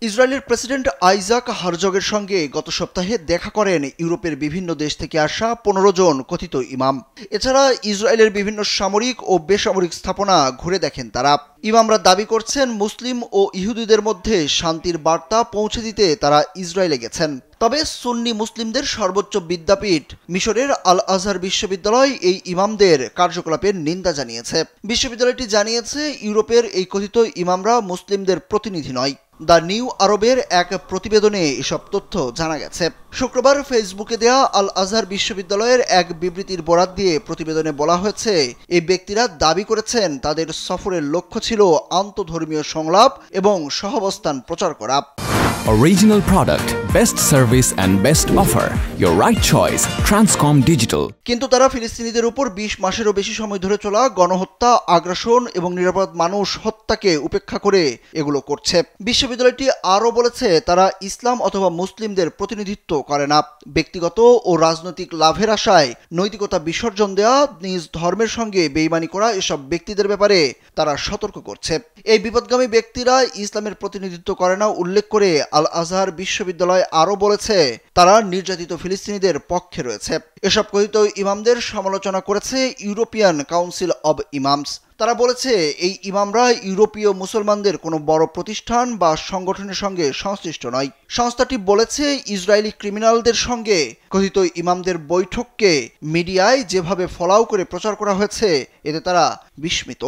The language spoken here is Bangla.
ইসরায়েলের প্রেসিডেন্ট আইজাক হারজগের সঙ্গে গত সপ্তাহে দেখা করেন ইউরোপের বিভিন্ন দেশ থেকে আসা 15 জন কথিত ইমাম। এছাড়া ইসরায়েলের বিভিন্ন সামরিক ও বেসামরিক স্থাপনা ঘুরে দেখেন তারা। ইমামরা দাবি করছেন মুসলিম ও ইহুদিদের মধ্যে শান্তির বার্তা পৌঁছে দিতে তারা ইসরায়েলে গেছেন। তবে সুন্নি মুসলিমদের সর্বোচ্চ বিদ্যাপীঠ মিশরের আল আজহার বিশ্ববিদ্যালয় এই ইমামদের কার্যকলাপের নিন্দা জানিয়েছে। বিশ্ববিদ্যালয়টি জানিয়েছে ইউরোপের এই কথিত ইমামরা মুসলিমদের প্রতিনিধি নয়। দ্য নিউ আরবের এক প্রতিবেদনে এসব তথ্য জানা গেছে। শুক্রবার ফেসবুকে দেয়া আল আজহার বিশ্ববিদ্যালয়ের এক বিবৃতির বরাত দিয়ে প্রতিবেদনে বলা হয়েছে, এই ব্যক্তিরা দাবি করেছেন তাদের সফরের লক্ষ্য ছিল আন্তঃধর্মীয় সংলাপ এবং সহাবস্থান প্রচার করা। Original product, best service and best offer. Your right choice, Transcom Digital. কিন্তু তারা ফিলিস্তিনিদের উপর 20 মাসেরও বেশি সময় ধরে চলা গণহত্যা, আগ্রাসন এবং নিরাপরাধ মানুষ হত্যাকে উপেক্ষা করে এগুলো করছে। বিশ্ববিদ্যালয়টি আরও বলেছে তারা ইসলাম অথবা মুসলিমদের প্রতিনিধিত্ব করে না। ব্যক্তিগত ও রাজনৈতিক লাভের আশায় নৈতিকতা বিসর্জন দেওয়া, নিজ ধর্মের সঙ্গে বেইমানি করা এসব ব্যক্তিদের ব্যাপারে তারা সতর্ক করছে। এই বিপদগামী ব্যক্তিরা ইসলামের প্রতিনিধিত্ব করে না উল্লেখ করে আল আজহার বিশ্ববিদ্যালয় আরও বলেছে তারা নির্যাতিত ফিলিস্তিনিদের পক্ষে রয়েছে। এসব কথিত ইমামদের সমালোচনা করেছে ইউরোপিয়ান কাউন্সিল অব ইমামস। তারা বলেছে এই ইমামরা ইউরোপীয় মুসলমানদের কোনো বড় প্রতিষ্ঠান বা সংগঠনের সঙ্গে সংশ্লিষ্ট নয়। সংস্থাটি বলেছে ইসরায়েলি ক্রিমিনালদের সঙ্গে কথিত ইমামদের বৈঠককে মিডিয়ায় যেভাবে ফলাও করে প্রচার করা হয়েছে এতে তারা বিস্মিত।